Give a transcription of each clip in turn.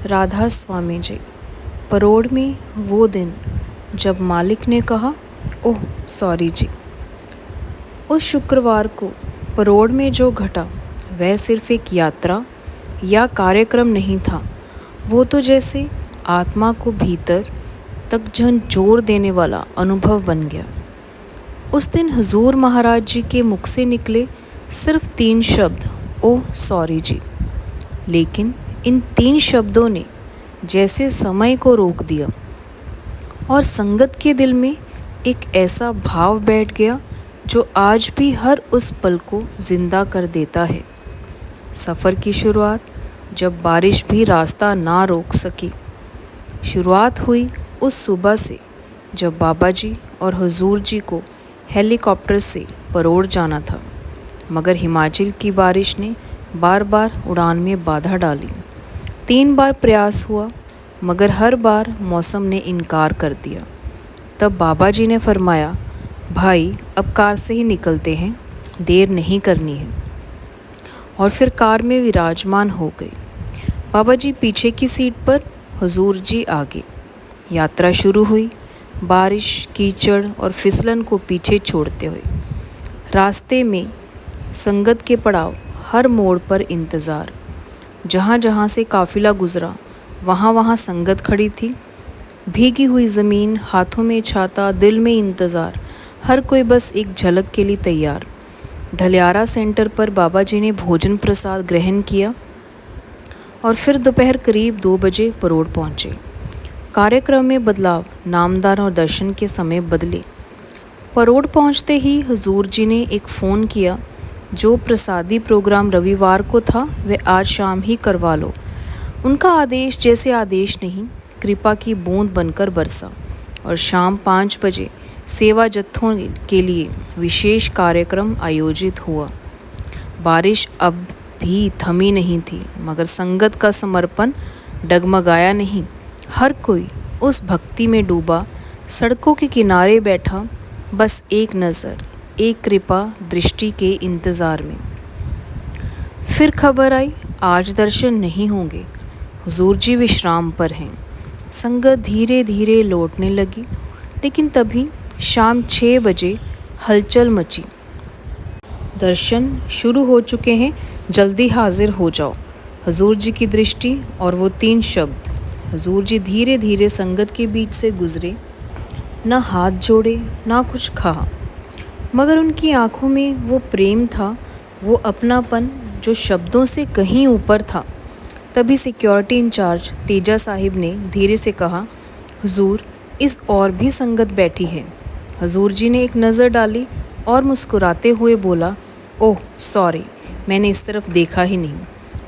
राधा स्वामी जी। परोड़ में वो दिन जब मालिक ने कहा, ओह सॉरी जी। उस शुक्रवार को परोड़ में जो घटा वह सिर्फ एक यात्रा या कार्यक्रम नहीं था। वो तो जैसे आत्मा को भीतर तक झंझोर देने वाला अनुभव बन गया। उस दिन हुजूर महाराज जी के मुख से निकले सिर्फ 3 शब्द, ओह सॉरी जी। लेकिन इन 3 शब्दों ने जैसे समय को रोक दिया और संगत के दिल में एक ऐसा भाव बैठ गया जो आज भी हर उस पल को जिंदा कर देता है। सफ़र की शुरुआत जब बारिश भी रास्ता ना रोक सकी। शुरुआत हुई उस सुबह से जब बाबा जी और हुजूर जी को हेलीकॉप्टर से परोड़ जाना था, मगर हिमाचल की बारिश ने बार बार उड़ान में बाधा डाली। 3 बार प्रयास हुआ मगर हर बार मौसम ने इनकार कर दिया। तब बाबा जी ने फरमाया, भाई अब कार से ही निकलते हैं, देर नहीं करनी है। और फिर कार में विराजमान हो गई। बाबा जी पीछे की सीट पर, हुजूर जी आगे। यात्रा शुरू हुई, बारिश, कीचड़ और फिसलन को पीछे छोड़ते हुए। रास्ते में संगत के पड़ाव, हर मोड़ पर इंतज़ार। जहाँ जहाँ से काफ़िला गुज़रा वहाँ वहाँ संगत खड़ी थी। भीगी हुई ज़मीन, हाथों में छाता, दिल में इंतज़ार, हर कोई बस एक झलक के लिए तैयार। ढलियारा सेंटर पर बाबा जी ने भोजन प्रसाद ग्रहण किया और फिर दोपहर करीब 2 बजे परोड़ पहुँचे। कार्यक्रम में बदलाव, नामदान और दर्शन के समय बदले। परोड़ पहुँचते ही हुजूर जी ने एक फ़ोन किया, जो प्रसादी प्रोग्राम रविवार को था वह आज शाम ही करवा लो। उनका आदेश जैसे आदेश नहीं, कृपा की बूंद बनकर बरसा और शाम 5 बजे सेवा जत्थों के लिए विशेष कार्यक्रम आयोजित हुआ। बारिश अब भी थमी नहीं थी, मगर संगत का समर्पण डगमगाया नहीं। हर कोई उस भक्ति में डूबा, सड़कों के किनारे बैठा, बस एक नज़र, एक कृपा दृष्टि के इंतज़ार में। फिर खबर आई, आज दर्शन नहीं होंगे, हुजूर जी विश्राम पर हैं। संगत धीरे धीरे लौटने लगी, लेकिन तभी शाम 6 बजे हलचल मची। दर्शन शुरू हो चुके हैं, जल्दी हाजिर हो जाओ। हुजूर जी की दृष्टि और वो 3 शब्द। हुजूर जी धीरे धीरे संगत के बीच से गुजरे, न हाथ जोड़े ना कुछ कहा, मगर उनकी आंखों में वो प्रेम था, वो अपनापन जो शब्दों से कहीं ऊपर था। तभी सिक्योरिटी इंचार्ज तेजा साहिब ने धीरे से कहा, हुजूर इस और भी संगत बैठी है। हुजूर जी ने एक नज़र डाली और मुस्कुराते हुए बोला, ओह सॉरी, मैंने इस तरफ देखा ही नहीं।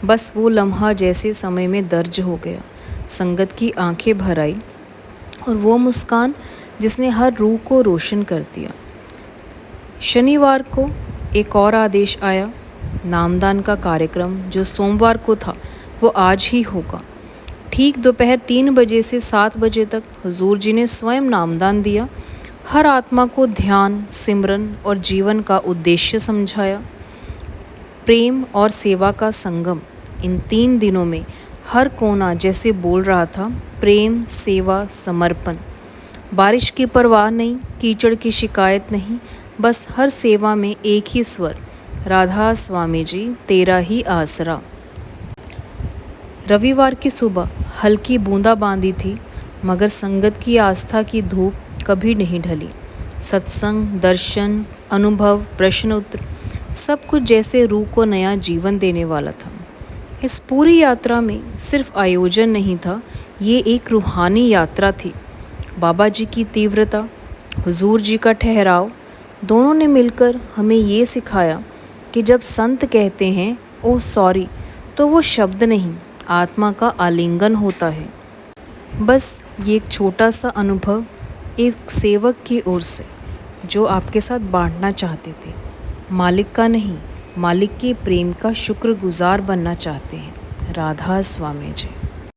बस वो लम्हा जैसे समय में दर्ज हो गया। संगत की आंखें भर आई और वो मुस्कान जिसने हर रूह को रोशन कर दिया। शनिवार को एक और आदेश आया, नामदान का कार्यक्रम जो सोमवार को था वो आज ही होगा। ठीक दोपहर 3 बजे से 7 बजे तक हुजूर जी ने स्वयं नामदान दिया। हर आत्मा को ध्यान, सिमरन और जीवन का उद्देश्य समझाया। प्रेम और सेवा का संगम। इन 3 दिनों में हर कोना जैसे बोल रहा था, प्रेम, सेवा, समर्पण। बारिश की परवाह नहीं, कीचड़ की शिकायत नहीं, बस हर सेवा में एक ही स्वर, राधा स्वामी जी तेरा ही आसरा। रविवार की सुबह हल्की बूंदाबांदी थी, मगर संगत की आस्था की धूप कभी नहीं ढली। सत्संग, दर्शन, अनुभव, प्रश्न उत्तर, सब कुछ जैसे रूह को नया जीवन देने वाला था। इस पूरी यात्रा में सिर्फ आयोजन नहीं था, ये एक रूहानी यात्रा थी। बाबा जी की तीव्रता, हुजूर जी का ठहराव, दोनों ने मिलकर हमें ये सिखाया कि जब संत कहते हैं ओह सॉरी, तो वो शब्द नहीं, आत्मा का आलिंगन होता है। बस ये एक छोटा सा अनुभव एक सेवक की ओर से, जो आपके साथ बांटना चाहते थे। मालिक का नहीं, मालिक के प्रेम का शुक्रगुजार बनना चाहते हैं। राधा स्वामी जी।